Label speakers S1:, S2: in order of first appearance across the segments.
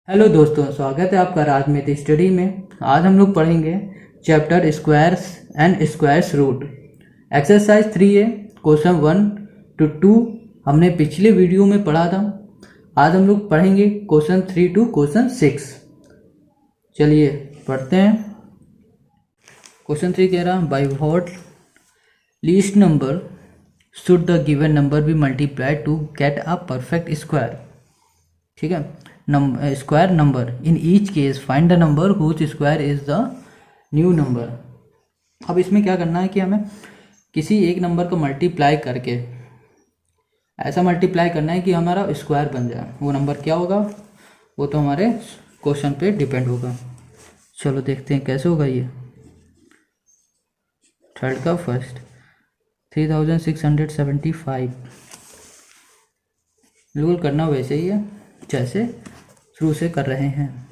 S1: Hello दोस्तों, स्वागत है आपका राजनीति स्टडी में। आज हम लोग पढ़ेंगे chapter squares and squares root. Exercise 3A question 1 to 2 हमने पिछले वीडियो में पढ़ा था। आज हम लोग पढ़ेंगे क्वेश्चन 3 to क्वेश्चन 6। चलिए पढ़ते हैं। क्वेश्चन 3 कह रहा, by what least number should the given number be multiplied to get a perfect square. ठीक है, square number in each case find the number whose square is the new number. अब इसमें क्या करना है कि हमें किसी एक नंबर को मल्टीप्लाई करके ऐसा मल्टीप्लाई करना है कि हमारा स्क्वायर बन जाए। वो नंबर क्या होगा वो तो हमारे क्वेश्चन पे डिपेंड होगा। चलो देखते हैं कैसे होगा ये। थर्ड का फर्स्ट 3675 बिल्कुल करना वैसे ही है जैसे शुरू से कर रहे हैं।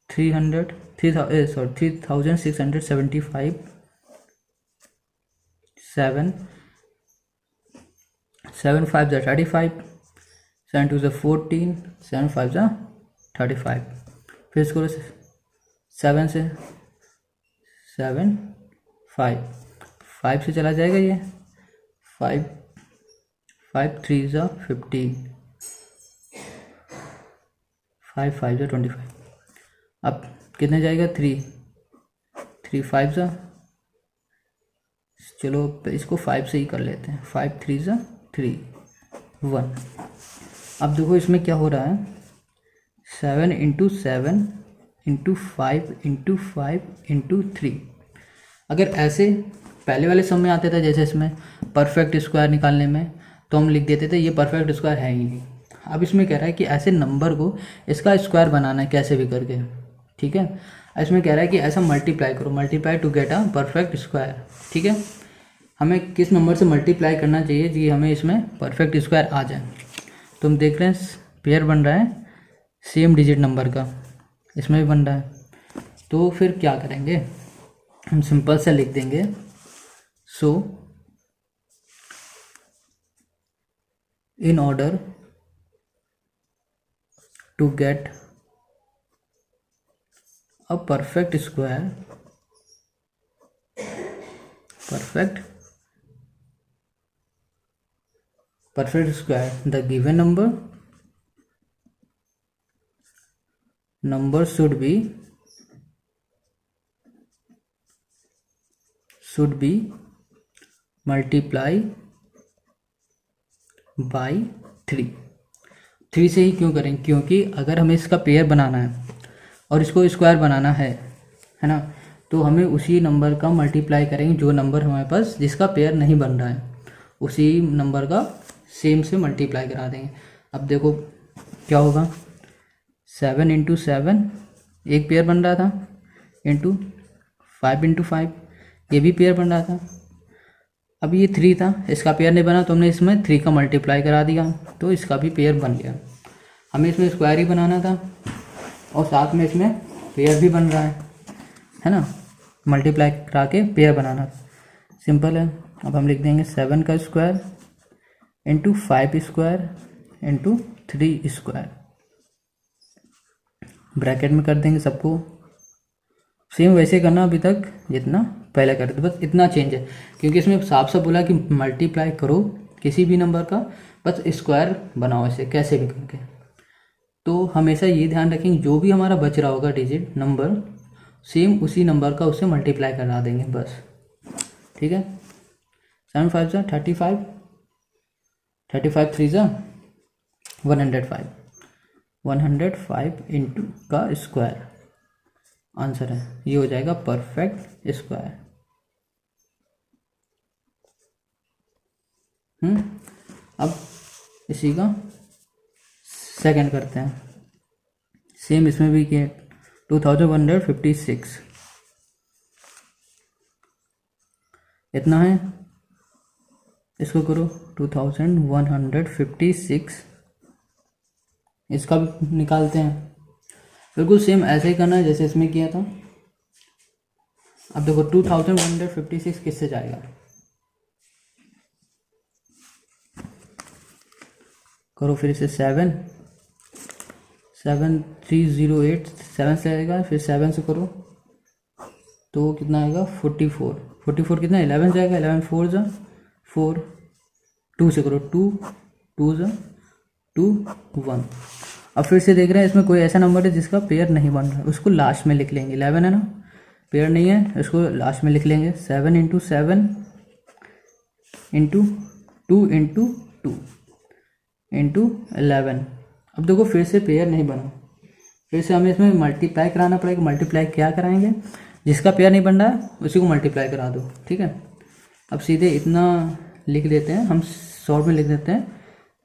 S1: 3675 7 5 जा 35, 7 2 जा 14, 7 5 जा 35। फिर इसको 7 से 7 5 से चला जाएगा ये 5 5 3 जा 15, 5 5 जा 25। अब कितने जाएगा 3 5 जा, चलो इसको 5 से ही कर लेते हैं। 5 3 जा 3 1। अब देखो इसमें क्या हो रहा है 7 × 7 × 5 × 5 × 3। अगर ऐसे पहले वाले सम में आते थे जैसे इसमें परफेक्ट स्क्वायर निकालने में तो हम लिख देते थे ये परफेक्ट स्क्वायर है ही नहीं। अब इसमें कह रहा है कि ऐसे नंबर को इसका स्क्वायर बनाना है कैसे भी करके। ठीक है, इसमें कह रहा है कि ऐसा मल्टीप्लाई करो, multiply to get a perfect square. ठीक है, हमें किस नंबर से मल्टीप्लाई करना चाहिए जी हमें इसमें परफेक्ट स्क्वायर आ जाए। तो हम देख रहे हैं पेयर बन रहा है सेम डिजिट नंबर का, इसमें भी बन रहा है। तो फिर क्या करेंगे, हम सिंपल से लिख देंगे so in order to get a perfect square the given number should be multiply by 3। 3 से ही क्यों करें, क्योंकि अगर हमें इसका पेयर बनाना है और इसको स्क्वायर बनाना है ना, तो हमें उसी नंबर का मल्टीप्लाई करेंगे जो नंबर हमारे पास जिसका पेयर नहीं बन रहा है, उसी नंबर का सेम से मल्टीप्लाई करा देंगे। अब देखो क्या होगा 7 × 7 एक पेयर बन रहा था, इंटू 5 × 5 ये भी पेयर बन रहा था। अब ये 3 था, इसका पेयर नहीं बना तो हमने इसमें 3 का मल्टीप्लाई करा दिया तो इसका भी पेयर बन गया। हमें इसमें स्क्वायर ही बनाना था और साथ में इसमें पेयर भी बन रहा है ना, मल्टीप्लाई करा के पेयर बनाना सिंपल है। अब हम लिख देंगे 7 का square into 5 square into 3 square, bracket में कर देंगे सबको। सेम वैसे करना अभी तक जितना पहले करते थे, बस इतना चेंज है क्योंकि इसमें साफ साफ बोला कि मल्टीप्लाई करो किसी भी नंबर का, बस स्क्वायर बनाओ इसे कैसे भी करके। तो हमेशा ये ध्यान रखेंगे जो भी हमारा बच रहा होगा डिजिट नंबर सेम उसी नंबर का उससे मल्टीप्लाई करा देंगे बस। ठीक है, 7 5 जा 35, 35 3 जा 105, 105 इंटू का स्क्वायर आंसर है, ये हो जाएगा परफेक्ट स्क्वायर। अब इसी का सेकंड करते हैं, सेम इसमें भी किए 2156 इतना है, इसको करो 2156 इसका भी निकालते हैं। बिल्कुल सेम ऐसे ही करना है जैसे इसमें किया था। अब देखो 2156 किससे जाएगा, करो फिर इसे 7 7308 7 से आएगा, फिर 7 से करो तो कितना आएगा 44। 44 कितना 11 जाएगा, 11 4 जा 4, 2 से करो 2 2 जा 2 1। अब फिर से देख रहे हैं इसमें कोई ऐसा नंबर है जिसका पेयर नहीं बन रहा है, उसको लास्ट में लिख लेंगे। 11 है ना, पेयर नहीं है, इसको लास्ट में लिख लेंगे। 7 × 7 × 2 × 2 × 11। अब देखो फिर से पेयर नहीं बना, फिर से हमें इसमें मल्टीप्लाई कराना पड़ेगा। मल्टीप्लाई क्या कराएंगे, जिसका पेयर नहीं बन रहा है उसी को मल्टीप्लाई करा दो, ठीक है। अब सीधे इतना लिख देते हैं हम, शॉर्ट में लिख देते हैं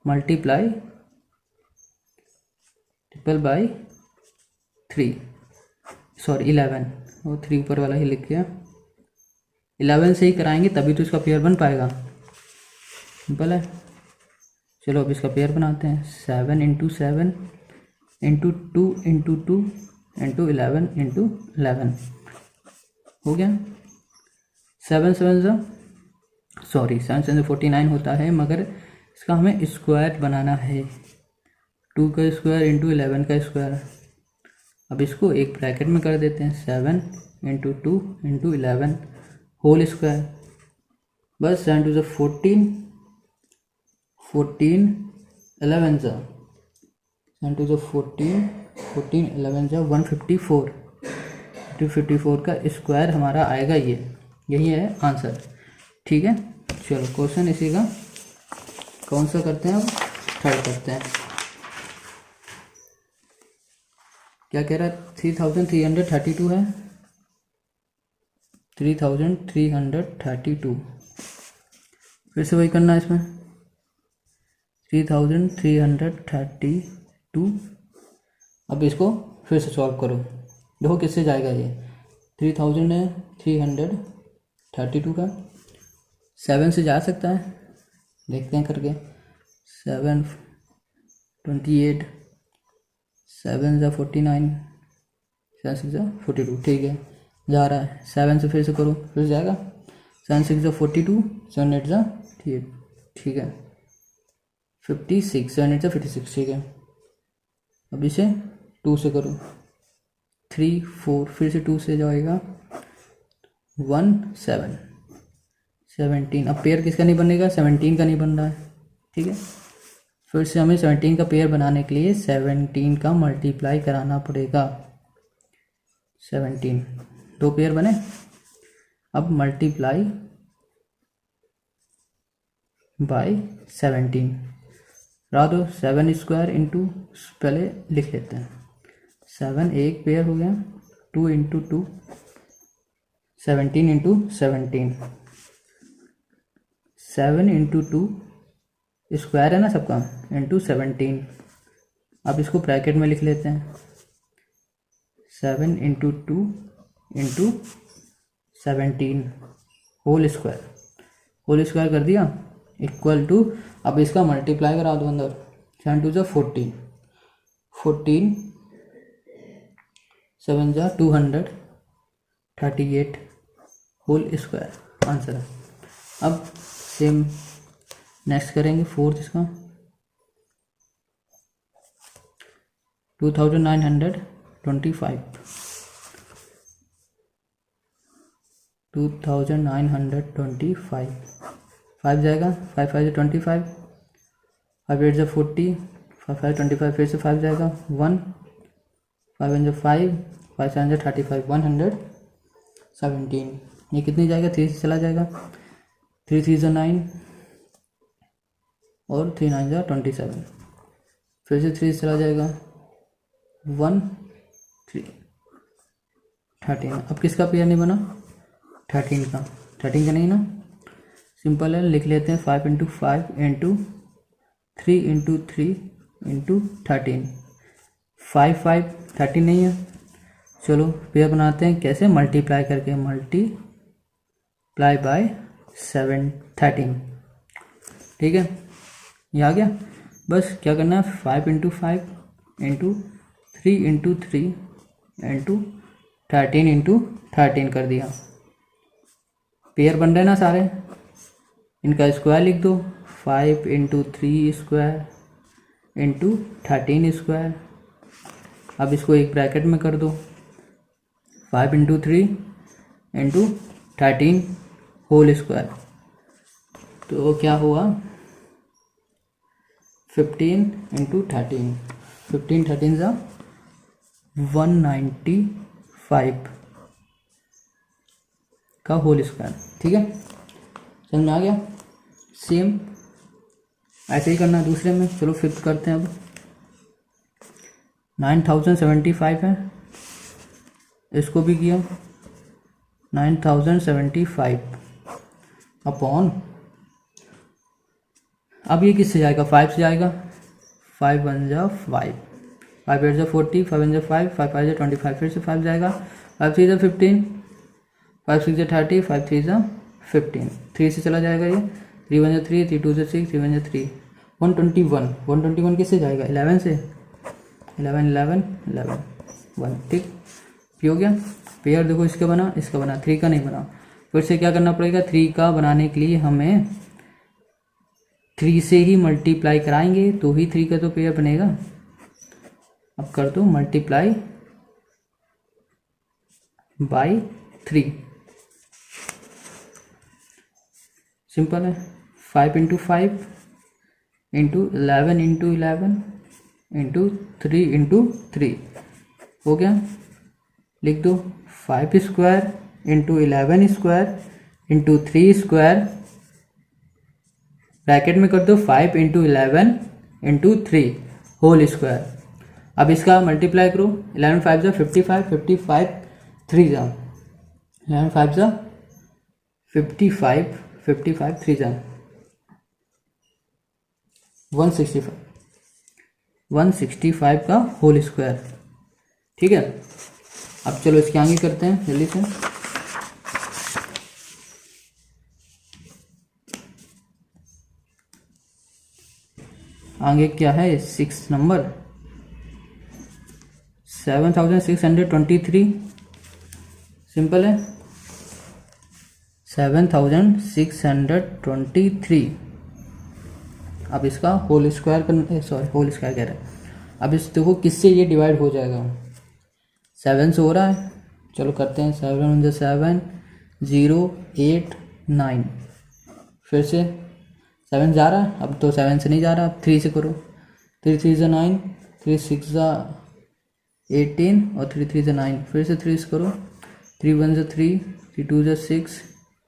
S1: मल्टीप्लाई ट्रिपल बाई 3, सॉरी 11, वो 3 ऊपर वाला ही लिख गया। 11 से ही कराएंगे तभी तो इसका पेयर बन पाएगा, सिंपल है। चलो अब इसका पेयर बनाते हैं। 7 × 7 × 2 × 2 × 11 × 11 हो गया। 7 7 49 होता है, मगर इसका हमें स्क्वायर बनाना है। 2 का स्क्वायर × 11 का स्क्वायर। अब इसको एक ब्रैकेट में कर देते हैं, 7 × 2 × 11 होल स्क्वायर। बस 7 2 14 14 11 जा 7 2 14 14 11 जा 154। 254 का स्क्वायर हमारा आएगा, यही है आंसर, ठीक है। चलो क्वेश्चन इसी का कौन सा करते हैं, अब थर्ड करते हैं। क्या कह रहा है, 3332 है, 3332। फिर से वही करना है इसमें, 3332। अब इसको फिर से सॉल्व करो, देखो किससे जाएगा ये। 3000 है 332 का, 7 से जा सकता है, देखते हैं करके। 7 28 7 × 49 7 6 42, ठीक है जा रहा है। 7 से फिर से करो, फिर जाएगा। 7 6 42 7 8 ठीक है 56 7 8 56, ठीक है। अब इसे 2 से करो, 3 4 फिर से 2 से जाएगा 1 7 17। अब पेयर किसका नहीं बनेगा, 17 का नहीं बन रहा है, ठीक है। फिर से हमें 17 का पेयर बनाने के लिए 17 का मल्टीप्लाई कराना पड़ेगा। 17 दो पेयर बने, अब मल्टीप्लाई बाय 17 रहा दो। 7 स्क्वायर इंटू, पहले लिख लेते हैं। 7 एक पेयर हो गया, 2 × 2 17 × 17 7 × 2 स्क्वायर है ना सबका, इंटू 17। अब इसको ब्रैकेट में लिख लेते हैं, 7 × 2 × 17 होल स्क्वायर कर दिया, इक्वल टू। अब इसका मल्टीप्लाई करा दो अंदर, 7 2 14 14 7 238 होल स्क्वायर आंसर है। अब सेम नेक्स्ट करेंगे, फोर्थ इसका 2925 2925 5 जाएगा, 5 5 25 5 8 40 5 5 25 फिर से 5 जाएगा, 1 5 1 5 5 7 35 117। ये कितनी जाएगा, 3 से चला जाएगा, 3 3 9 और 3 9 27। फिर से 3 से चला जाएगा, 1 3 13। अब किसका पेयर नहीं बना, 13 का नहीं ना, सिंपल है, लिख लेते हैं 5 × 5 × 3 × 3 × 13 5 5 13 नहीं है। चलो पेयर बनाते हैं, कैसे, मल्टीप्लाई करके, मल्टीप्लाई बाय 7 13, ठीक है। ये आ गया। बस क्या करना है, 5 × 5 × 3 × 3 × 13 × 13 कर दिया। पेयर बन रहे ना सारे, इनका स्क्वायर लिख दो, 5 × 3 स्क्वायर × 13 स्क्वायर अब इसको एक ब्रैकेट में कर दो, 5 इंटू 3 इंटू 13 होल स्क्वायर, तो क्या हुआ 15 इंटू 13, 15 13 ज़ा 195 का होल स्क्वायर। ठीक है, समझ में आ गया। सेम ऐसे ही करना है दूसरे में। चलो फिफ्थ करते हैं अब। 9075 है, इसको भी किया 9075 अपॉन, अब ये किससे जाएगा 5 से जाएगा, 5 1 जा 5, 5 8 जा 40, 5 1 जा 5, 5 5 जा 25, फिर से 5 जाएगा, 5 3 जा 15, 5 6 जा 30, 5 3 जा 15, 3 से चला जाएगा ये, 3 1 जा 3, 3 2 जा 6, 3 1 जा 3, 121, 121 किससे जाएगा 11 से, 11 11 11 1। ठीक, ये हो गया पेयर। देखो इसका बना, इसका बना, 3 का नहीं बना। फिर से क्या करना पड़ेगा, 3 का बनाने के लिए हमें 3 से ही मल्टीप्लाई कराएंगे तो ही 3 का तो पेयर बनेगा। अब कर दो मल्टीप्लाई बाई 3, सिंपल है। 5 into 5 into 11 into 11 into 3 into 3 हो गया। लिख दो 5 square into 11 square into 3 square, bracket में कर दो 5 इंटू 11 इंटू 3 होल स्क्वायर। अब इसका मल्टीप्लाई करो, 11 5 जा 55, 55 3 जा 11 5 जा 55, 55 3 जा 165, 165 का होल स्क्वायर। ठीक है, अब चलो इसके आगे करते हैं जल्दी से। आगे क्या है 6 नंबर 7623, सिंपल है 7623। अब इसका होल स्क्वायर करना, सॉरी होल स्क्वायर कह रहे हैं। अब इस देखो किससे ये डिवाइड हो जाएगा, 7 से हो रहा है। चलो करते हैं 7 1 7 0 8 9, फिर से 7 जा रहा है, अब तो 7 से नहीं जा रहा, अब 3 से करो, 3 3 जा 9, 3 6 जा 18 और 3 3 जा 9, फिर से 3 से करो, 3 1 जा 3, 3 2 जा 6,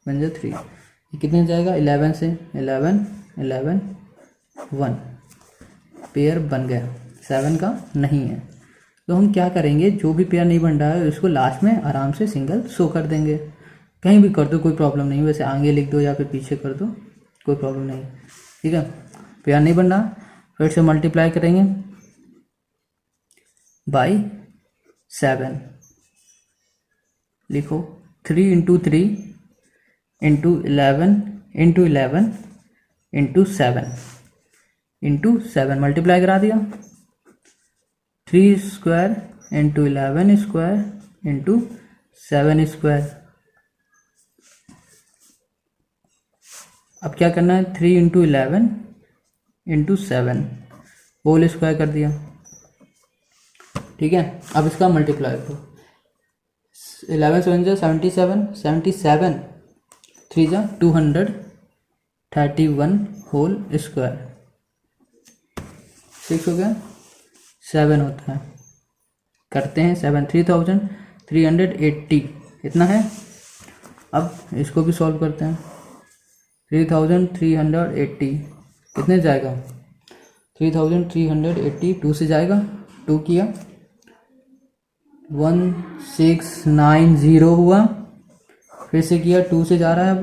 S1: 1 जा 3, ये कितने जाएगा 11 से, 11 11 1 पेयर बन गया, 7 का नहीं है। तो हम क्या करेंगे, जो भी पेयर नहीं बन रहा है उसको लास्ट में आराम से सिंगल शो कर देंगे। कहीं भी कर दो कोई प्रॉब्लम नहीं, वैसे आगे लिख दो या फिर पीछे कर दो कोई प्रॉब्लम नहीं। ठीक है, पेयर नहीं बन रहा, फिर से मल्टीप्लाई करेंगे बाई 7, लिखो 3 into 3 into 11 into 11 into 7 into 7, multiply करा दिया, 3 square into 11 square into 7 square. अब क्या करना है, 3 इंटू 11 इंटू 7 होल स्क्वायर कर दिया। ठीक है, अब इसका मल्टीप्लाई करो, 11 7 जा 77, 77 3 जा 231 होल स्क्वायर, 6 हो गया, 7 होता है। करते हैं 7 3380 इतना है। अब इसको भी सॉल्व करते हैं, 3380 कितने जाएगा, 3380 2 से जाएगा, 2 किया 1690 हुआ, फिर से किया 2 से जा रहा है, अब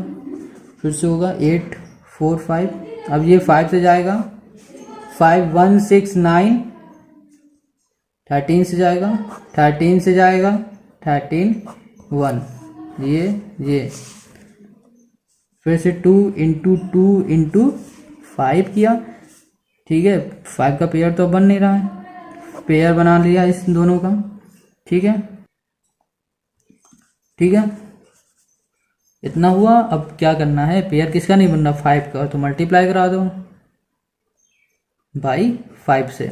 S1: फिर से होगा 845, अब ये 5 से जाएगा, 5169, 13 से जाएगा, 13 से जाएगा 13 1, ये फिर से 2 इंटू 2 इंटू 5 किया। ठीक है, 5 का पेयर तो बन नहीं रहा है, पेयर बना लिया इस दोनों का। ठीक है, ठीक है, इतना हुआ। अब क्या करना है, पेयर किसका नहीं बन रहा 5 का, तो मल्टीप्लाई करा दो बाई 5 से।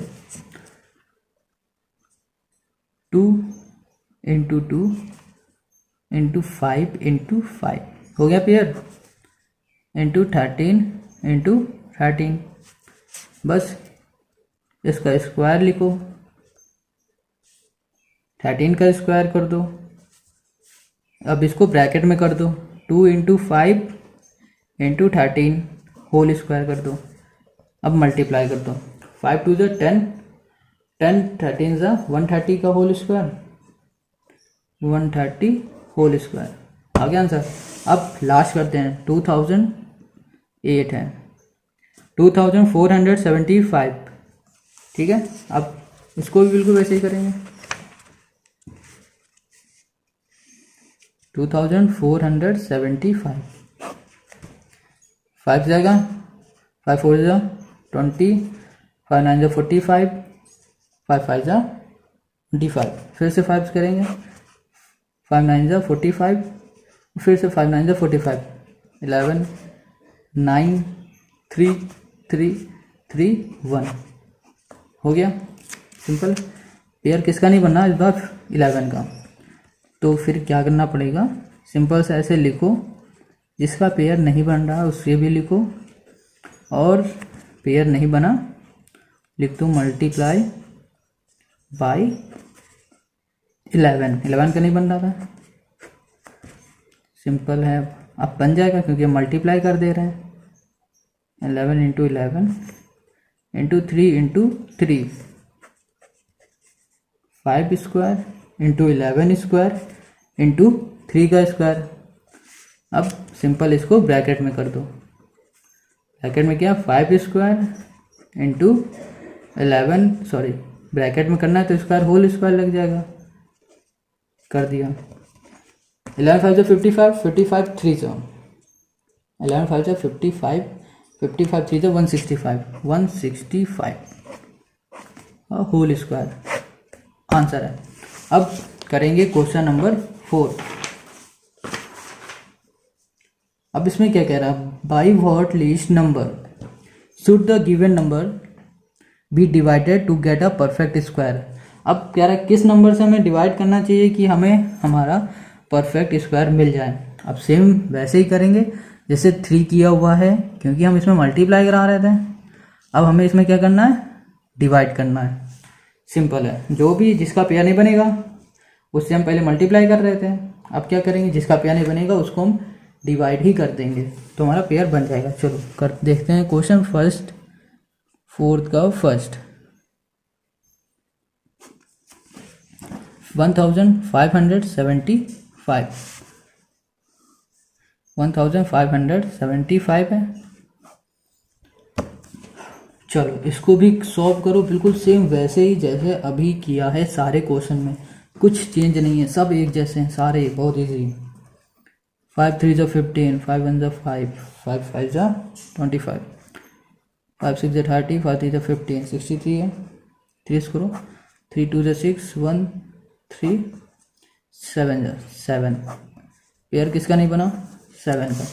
S1: 2 इंटू 2 इंटू 5 इंटू 5 हो गया पेयर, इंटू 13 इंटू 13। बस इसका स्क्वायर लिखो, 13 का स्क्वायर कर दो। अब इसको ब्रैकेट में कर दो, 2 इंटू 5 इंटू 13 होल स्क्वायर कर दो। अब मल्टीप्लाई कर दो, 5 टू ज़ा 10, 10 13 ज़ा 130 का होल स्क्वायर, 130 होल स्क्वायर। आ गया आंसर। अब लास्ट करते हैं, 2008 है, 2475। ठीक है, अब इसको भी बिल्कुल वैसे ही करेंगे, 2475, 5 जाएगा, 5 4 जा 20, 5 9 जा 45, 5 5 जा 25। फिर से 5 करेंगे, 5 9 जा 45, फिर से 5 9 जा 45, 11 9 3 3 3 1 हो गया। सिंपल। पेयर किसका नहीं बनना इस बार? 11 का। तो फिर क्या करना पड़ेगा? सिंपल से ऐसे लिखो, जिसका पेयर नहीं बन रहा उससे भी लिखो, और पेयर नहीं बना लिख दो मल्टीप्लाई बाई 11। 11 का नहीं बन रहा था, सिंपल है, अब बन जाएगा क्योंकि हम मल्टीप्लाई कर दे रहे हैं। 11 into 11 into 3 into 3, 5 square into 11 square into 3 का स्क्वायर। अब सिंपल इसको ब्रैकेट में कर दो, ब्रैकेट में क्या, 5 स्क्वायर इंटू 11, सॉरी ब्रैकेट में करना है तो स्क्वायर होल स्क्वायर लग जाएगा, कर दिया। 11 5 55, 55 3 जा 11 5 जा 55, 55 3 जा 165, 165 होल स्क्वायर आंसर है। अब करेंगे क्वेश्चन नंबर 4। अब इसमें क्या कह रहा है, by what least number should the given number be divided to get a perfect square. अब कह रहा है किस नंबर से हमें डिवाइड करना चाहिए कि हमें हमारा परफेक्ट स्क्वायर मिल जाए। अब सेम वैसे ही करेंगे जैसे 3 किया हुआ है, क्योंकि हम इसमें मल्टीप्लाई करा रहे थे। अब हमें इसमें क्या करना है, डिवाइड करना है। सिंपल है, जो भी जिसका पेयर नहीं बनेगा उससे हम पहले मल्टीप्लाई कर रहे थे, अब क्या करेंगे, जिसका पेयर नहीं बनेगा उसको हम डिवाइड ही कर देंगे तो हमारा पेयर बन जाएगा। चलो कर देखते हैं क्वेश्चन फर्स्ट, 4th का फर्स्ट। 1575 है। चलो इसको भी सॉल्व करो बिल्कुल सेम वैसे ही जैसे अभी किया है। सारे क्वेश्चन में कुछ चेंज नहीं है, सब एक जैसे हैं सारे, बहुत इजी। 5 3 जा 15, 5 1 जा 5, 5 5 जा 25, 5 6 जा 30, 5 3 जा 15, 63 है। 3 करो, 3 2 जा 6, 1 3 7 जा 7। पेयर किसका नहीं बना, 7 का।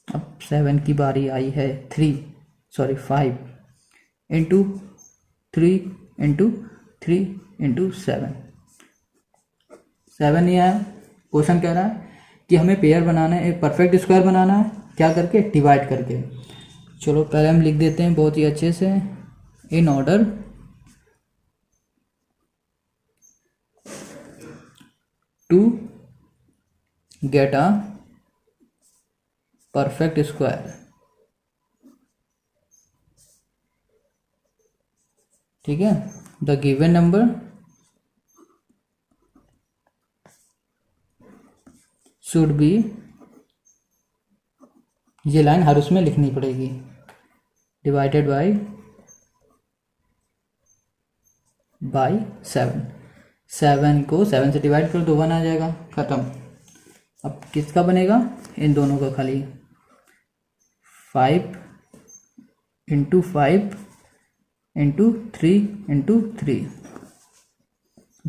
S1: अब 7 की बारी आई है, 5 इंटू 3 इंटू 3 इंटू 7 नहीं आया। क्वेश्चन कह रहा है कि हमें पेयर बनाना है, एक परफेक्ट स्क्वायर बनाना है, क्या करके, डिवाइड करके। चलो पहले हम लिख देते हैं बहुत ही अच्छे से, in order to get a perfect square. ठीक है, the given number should be, ये लाइन हर उसमें लिखनी पड़ेगी, डिवाइडेड बाई 7। 7 को 7 से डिवाइड कर दो, 1 आ जाएगा, खत्म। अब किसका बनेगा, इन दोनों का खाली, 5 इंटू 5 इंटू 3 इंटू 3।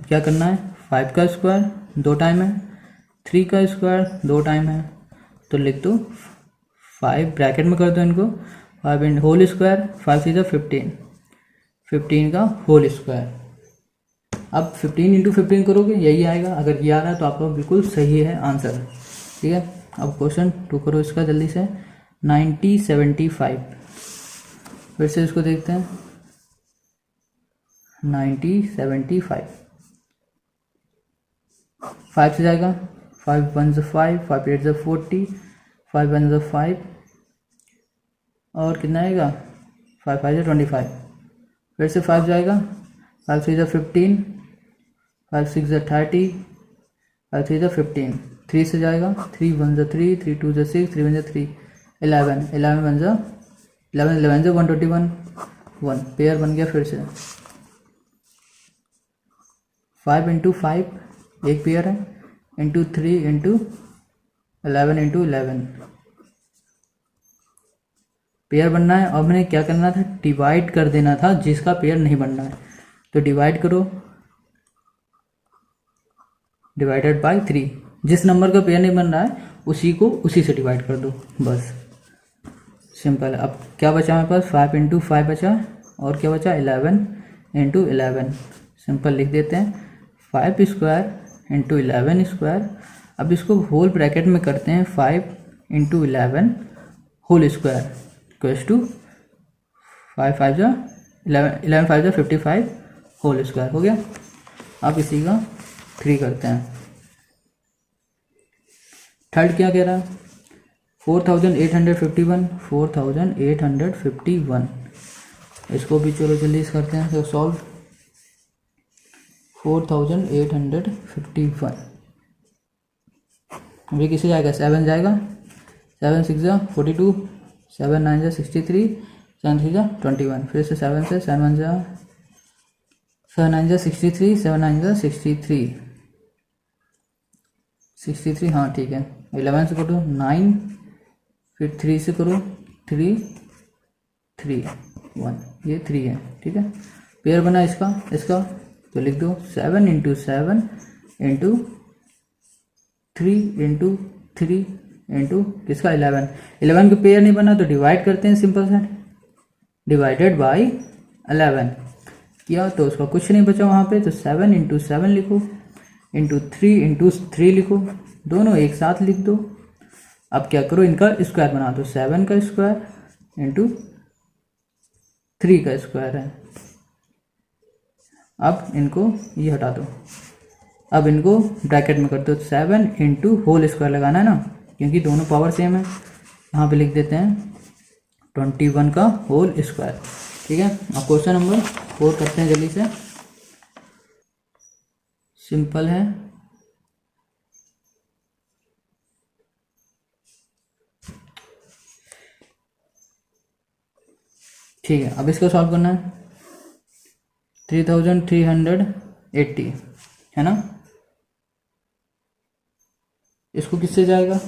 S1: क्या करना है, 5 का स्क्वायर 2 टाइम है, 3 का स्क्वायर 2 टाइम है, तो लिख दो 5 ब्रैकेट में कर दो इनको, 5 इन होल स्क्वायर, 5 3 15, 15 का होल स्क्वायर। अब 15 इंटू 15 करोगे यही आएगा, अगर ये आ रहा है तो आपका बिल्कुल सही है आंसर। ठीक है, अब क्वेश्चन 2 करो इसका जल्दी से। 9075, फिर से इसको देखते हैं। 9075 5 से जाएगा, 5 1 से 5, 5 8 से 40, 5 1 से 5 और कितना आएगा 5 5 से 25, फिर से 5 जाएगा, 5 3 से 15, 5 6 से 30, 5 3 से 15, 3 से जाएगा, 3 1 से 3, 3 2 से 6, 3 1 से 3, 11, 11 1 से 11, 11 से 121, 1 पेयर बन गया। फिर से 5 इंटू 5 एक पेयर है, इंटू 3 इंटू 11 इंटू 11 पेयर बनना है। और मैंने क्या करना था, डिवाइड कर देना था जिसका पेयर नहीं बनना है, तो डिवाइड करो, डिवाइडेड बाय 3, जिस नंबर का पेयर नहीं बन रहा है उसी को उसी से डिवाइड कर दो, बस सिंपल है। अब क्या बचा हमारे पास, 5 इंटू 5 बचा, और क्या बचा 11 इंटू 11, सिंपल लिख देते हैं 5 स्क्वायर इंटू 11 स्क्वायर। अब इसको होल ब्रैकेट में करते हैं, 5 into 11 whole square equals to 5 5 जा 11 5 जा 55 होल स्क्वायर हो गया। अब इसी का 3 करते हैं। थर्ड क्या कह रहा है, 4851, 4851, इसको भी चलो जल्दी से करते हैं, तो सॉल्व 4851 अभी किसे जाएगा, 7 जाएगा, 7 6 जा 42, 7 9 जा 63, 7 3 जा 21, फिर से 7 से 7 1 जा 7 9 जा 63, 7 9 जा 63, हाँ ठीक है। 11 से करो 9, फिर 3 से करो 3 3 1, ये 3 है, ठीक है। पेयर बना इसका तो लिख दो 7 इंटू 7 इंटू 3 इंटू 3 इंटू किसका 11, 11 का पेयर नहीं बना तो डिवाइड करते हैं, सिंपल सा डिवाइडेड बाई 11 किया तो उसका कुछ नहीं बचा वहाँ पे, तो 7 इंटू 7 लिखो, इंटू 3 इंटू 3 लिखो, दोनों एक साथ लिख दो। अब क्या करो, इनका स्क्वायर बना दो, 7 का स्क्वायर इंटू 3 का स्क्वायर है। अब इनको ये हटा दो, अब इनको ब्रैकेट में कर दो, 7 इंटू होल स्क्वायर लगाना है ना, क्योंकि दोनों पावर सेम है। यहाँ पे लिख देते हैं 21 का होल स्क्वायर, ठीक है। अब क्वेश्चन नंबर 4 करते हैं जल्दी से, सिंपल है। ठीक है, अब इसको सॉल्व करना है। 3380 है ना, इसको किससे जाएगा,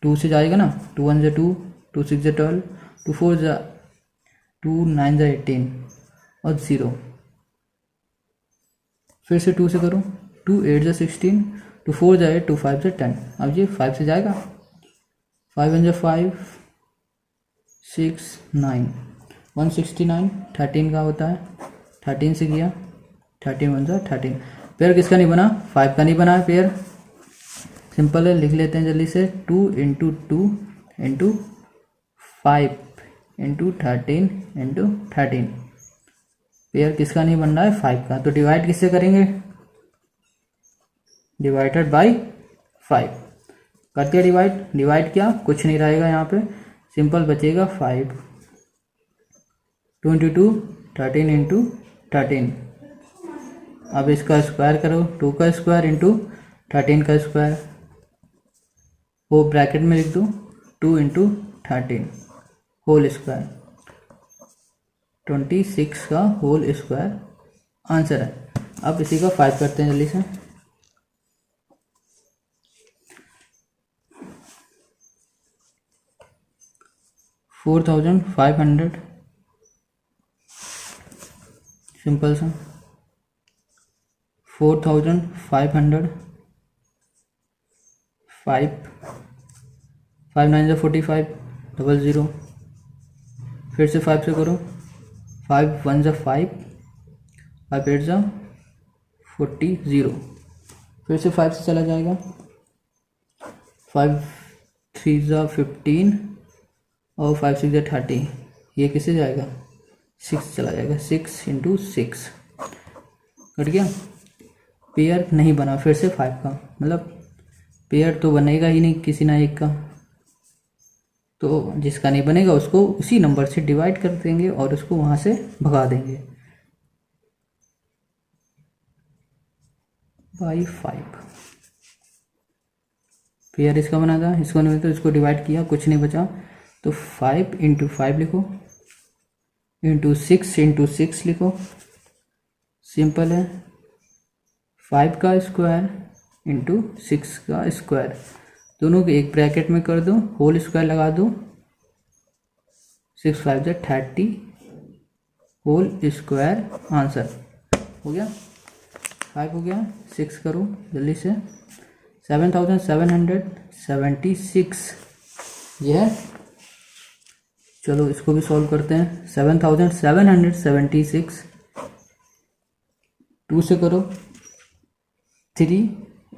S1: 2 से जाएगा ना, 2 1 से 2, 2 6 से 12, 2 4 जा 2 9 जा 18 और 0, फिर से 2 से करो, 2 8 जा 16, 2 4 जा 8, 2 5 जा 10। अब ये 5 से जाएगा, 5 1 जा 5 6 9 169, 13 का होता है, 13 से किया, 13 1 जा 13। पेयर किसका नहीं बना, 5 का नहीं बना है पेयर, सिंपल है, लिख लेते हैं जल्दी से, 2 into 2 into 5 into 13 into 13। Pair किसका नहीं बन रहा है, 5 का, तो डिवाइड किससे करेंगे, डिवाइडेड बाई 5 करते डिवाइड, डिवाइड किया कुछ नहीं रहेगा यहाँ पे, सिंपल बचेगा 5, 2 इंटू 2 13 इंटू 13। अब इसका स्क्वायर करो, 2 का स्क्वायर इंटू 13 का स्क्वायर, वो ब्रैकेट में लिख दो, 2 इंटू 13 होल स्क्वायर, 26 का होल स्क्वायर आंसर है। अब इसी का 5 करते हैं जल्दी से, $4500, सिंपल सा 4500, 5 5 9 45 00, फिर से 5 से करो, 5 1 5, 5 8 जा 40 0। फिर से 5 से चला जाएगा, 5 3 जा 15 और 5 6 जा 30। ये किससे जाएगा, 6 चला जाएगा, 6 × 6 कट गया। पेयर नहीं बना फिर से 5 का, मतलब पेयर तो बनेगा ही नहीं किसी ना एक का, तो जिसका नहीं बनेगा उसको उसी नंबर से डिवाइड कर देंगे और उसको वहाँ से भगा देंगे बाई 5। पेयर इसका बना था, इसको नहीं तो इसको डिवाइड किया, कुछ नहीं बचा, तो 5 × 5 लिखो, × 6 × 6 लिखो, सिंपल है। 5 का स्क्वायर × 6 का स्क्वायर, दोनों को एक ब्रैकेट में कर दो, होल स्क्वायर लगा दो, 6 5 30 होल स्क्वायर, आंसर हो गया। 5 हो गया, 6 करो जल्दी से, 7776 ये है। चलो इसको भी सॉल्व करते हैं। 7776 2 से करो, 3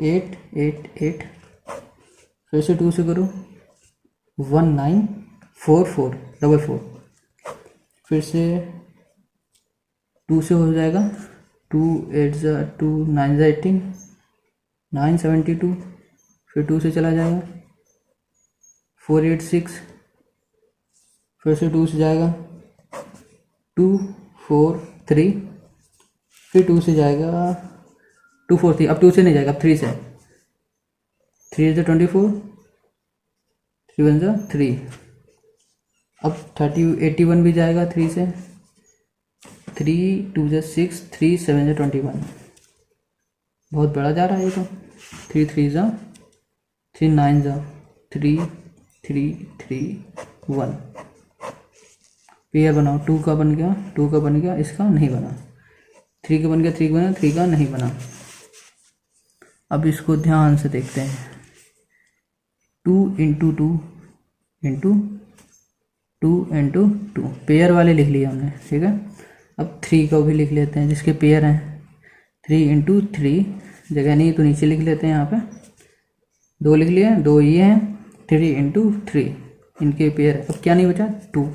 S1: 8 8 8, फिर से 2 से करो, 194444, फिर से 2 से हो जाएगा, 2 8 जा 2 9 जा 18 972, फिर 2 से चला जाएगा, 486, फिर से 2 से जाएगा, 2 4 3, फिर 2 से जाएगा 2 4 3, अब 2 से नहीं जाएगा, अब 3 से, 3 से 24, 3 1 जा 3, अब 30 81 भी जाएगा 3 से, 3 2 जा 6, 3 7 जा 21, बहुत बड़ा जा रहा है ये तो, 3 3 जा 3 9 जा 3 3 3 1। पेयर बनाओ, 2 का बन गया, 2 का बन गया, इसका नहीं बना, 3 का बन गया, 3 का बना, 3 का नहीं बना। अब इसको ध्यान से देखते हैं, 2 × 2 × 2 × 2, पेयर वाले लिख लिया हमने, ठीक है। अब 3 का भी लिख लेते हैं जिसके पेयर हैं, 3 × 3, जगह नहीं तो नीचे लिख लेते हैं, यहाँ पे 2 लिख लिया, 2 ये हैं, 3 × 3 इनके पेयर है। अब क्या नहीं बचा, 2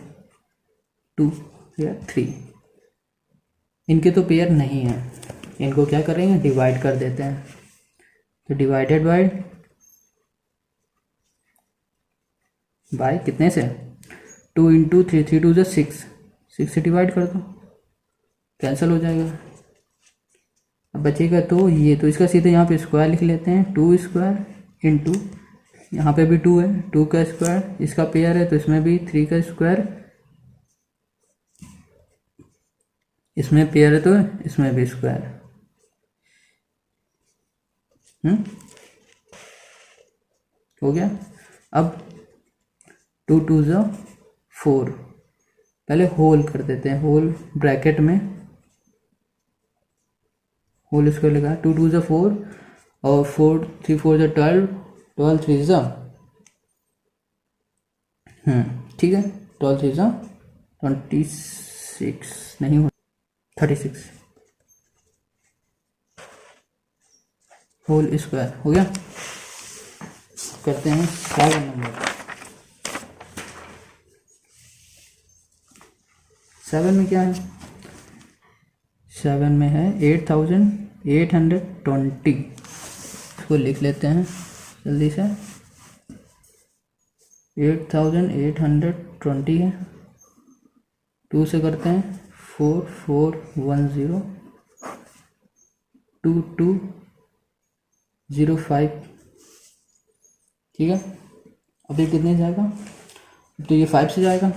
S1: 2 या 3, इनके तो पेयर नहीं है, इनको क्या करेंगे, डिवाइड कर देते हैं। तो डिवाइडेड बाय कितने से, 2 × 3 3 2 जा 6, 6 से डिवाइड कर दो, कैंसिल हो जाएगा। अब बचेगा तो ये, तो इसका सीधे यहाँ पे स्क्वायर लिख लेते हैं, 2 स्क्वायर × यहाँ पे भी 2 है, 2 का स्क्वायर, इसका पेयर है तो इसमें भी 3 का स्क्वायर, इसमें पेयर है तो इसमें भी स्क्वायर। हो गया। अब 2 2 जा 4, पहले होल कर देते हैं, होल ब्रैकेट में होल स्क्वायर लगा, 2 2 जा 4 और 4 3 4 जा 12, 12 3 जा ठीक है, 12 3 जा 26, नहीं हो 36 होल स्क्वायर हो गया। करते हैं 7 नंबर, 7 में क्या है, 7 में है 8820, इसको लिख लेते हैं जल्दी से, 8820 है, 2 से करते हैं, 4410 2205, ठीक है। अब ये कितने जाएगा, तो ये 5 से जाएगा,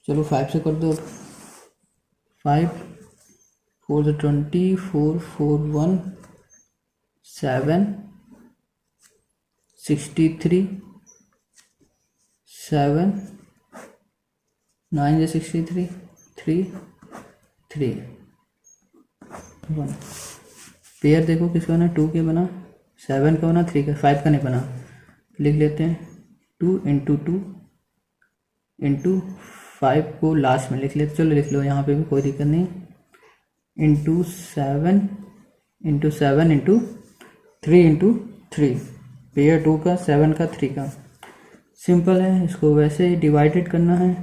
S1: चलो 5 से कर दो, 5 4 से 20, 4 4 1 7 63 7 9 से 63 3 3 1। पेयर देखो किसका बना, 2 के बना, 7 का बना, 3 का, 5 का नहीं बना, लिख लेते हैं 2 × 2 × 5 को लास्ट में लिख लेते, चलो लिख लो यहाँ पे भी कोई दिक्कत नहीं, into 7 into 7 into 3 into 3, pair 2 का, 7 का, 3 का। सिंपल है, इसको वैसे ही डिवाइडेड करना है,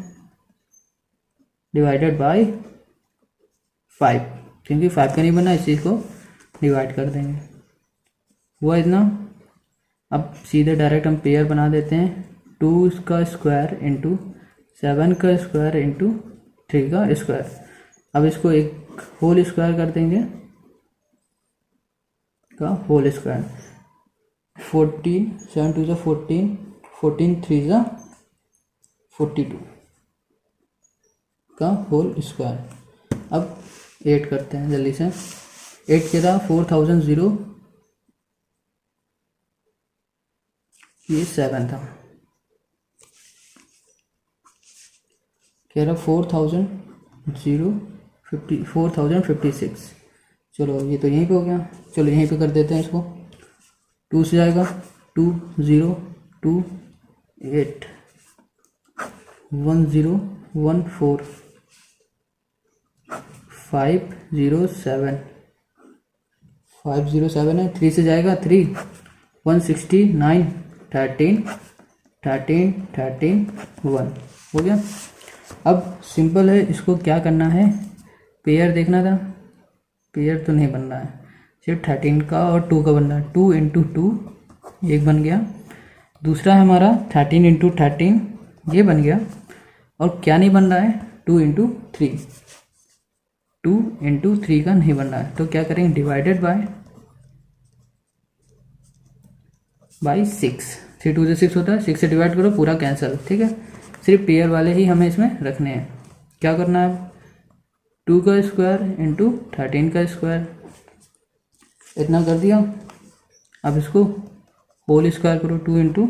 S1: डिवाइडेड बाय 5, क्योंकि 5 का नहीं बना, इस चीज़ को डिवाइड कर देंगे, हुआ इतना। अब सीधे डायरेक्ट हम पेयर बना देते हैं, 2 का स्क्वायर इंटू 7 का स्क्वायर इंटू 3 का स्क्वायर। अब इसको एक होल स्क्वायर कर देंगे, का होल स्क्वायर, 14, 7 2 ज़ा 14, 14 3 ज़ा 42 का होल स्क्वायर। अब 8 करते हैं जल्दी से, 8 के था 4000, ये 7 था, कह रहा 4056। चलो ये तो यहीं पे हो गया, चलो यहीं पे कर देते हैं इसको, 2 से जाएगा 2 0 2 8 1 0 1 4 5 0 7 5 0 7 है, 3 से जाएगा 3 169 13 13 13 1 हो गया। अब सिंपल है, इसको क्या करना है, पेयर देखना था, पेयर तो नहीं बन रहा है, सिर्फ 13 का और 2 का बन रहा है, 2 इंटू 2 एक बन गया, दूसरा है हमारा 13 इंटू 13 ये बन गया, और क्या नहीं बन रहा है, 2 इंटू 3, 2 इंटू 3 का नहीं बन रहा है, तो क्या करेंगे, डिवाइडेड बाई 6, 3 2 से 6 होता है, 6 से डिवाइड करो पूरा कैंसिल, ठीक है, सिर्फ पेयर वाले ही हमें इसमें रखने हैं। क्या करना है, 2 का स्क्वायर इंटू 13 का स्क्वायर, इतना कर दिया। अब इसको होल स्क्वायर करो, 2 इंटू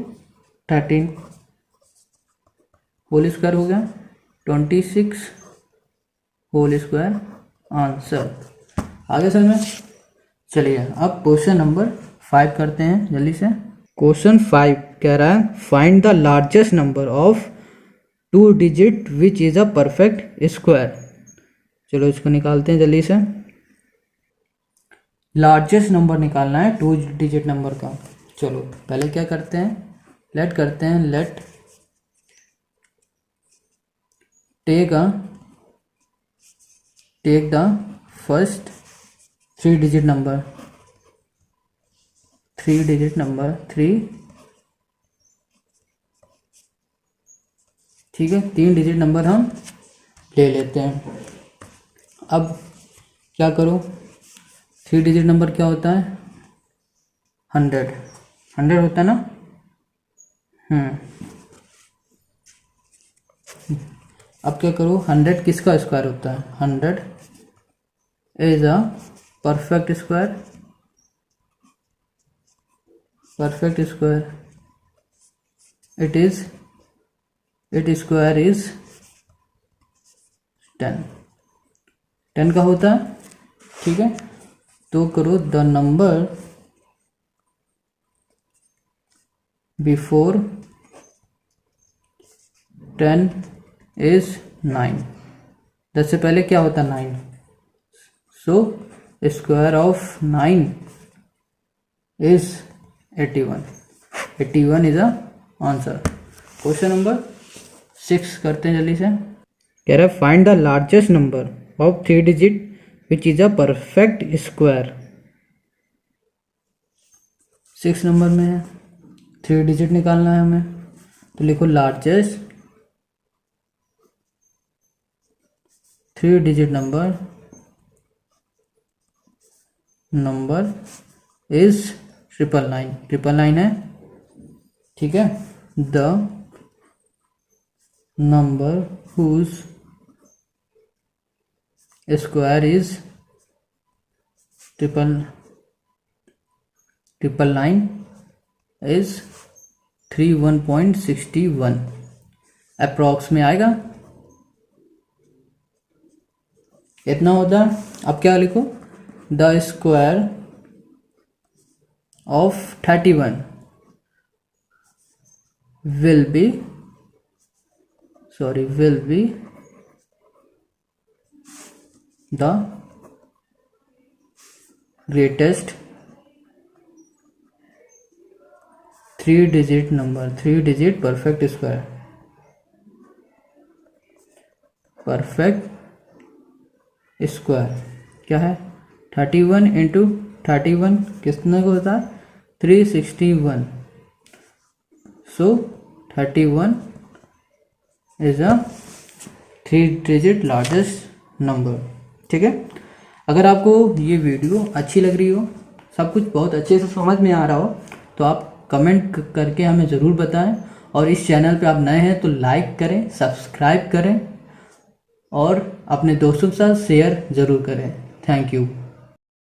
S1: 13 होल स्क्वायर हो गया 26 होल स्क्वायर, आंसर आगे सर में। चलिए अब क्वेश्चन नंबर 5 करते हैं जल्दी से। क्वेश्चन 5 कह रहा है, find the largest number of 2 digit which is a perfect square. चलो इसको निकालते हैं जल्दी से, लार्जेस्ट नंबर निकालना है 2 डिजिट नंबर का। चलो पहले क्या करते हैं, लेट करते हैं, let take the first 3 digit number, 3 digit number 3, ठीक है, 3 डिजिट नंबर हम ले लेते हैं। अब क्या करो, 3 डिजिट नंबर क्या होता है, 100 होता है ना, अब क्या करो, 100 किसका स्क्वायर होता है, 100 is a perfect square, it square is 10 का होता है, ठीक है। तो करो, द नंबर बिफोर 10 इज 9, 10 से पहले क्या होता है 9, so square of 9 is 81 is a answer. Question number 6 करते हैं जल्दी से। कह रहा है, find the largest number of 3 digit which is a perfect square. 6 number में है, 3 डिजिट निकालना है हमें, तो लिखो लार्जेस्ट 3 डिजिट नंबर इज 999 है, ठीक है। The number whose square is 999 is 31.61 approx में आएगा, इतना होता है। अब क्या लिखो, the square of 31 will be will be the greatest 3-digit number, 3-digit perfect square। Perfect square क्या है? 31 इंटू 31 कितने को होता है? 361। सो 31 is a 3-digit largest number. ठीक है, अगर आपको ये वीडियो अच्छी लग रही हो, सब कुछ बहुत अच्छे से समझ में आ रहा हो, तो आप कमेंट करके हमें ज़रूर बताएं। और इस चैनल पे आप नए हैं तो लाइक करें, सब्सक्राइब करें और अपने दोस्तों के साथ शेयर ज़रूर करें। Thank you.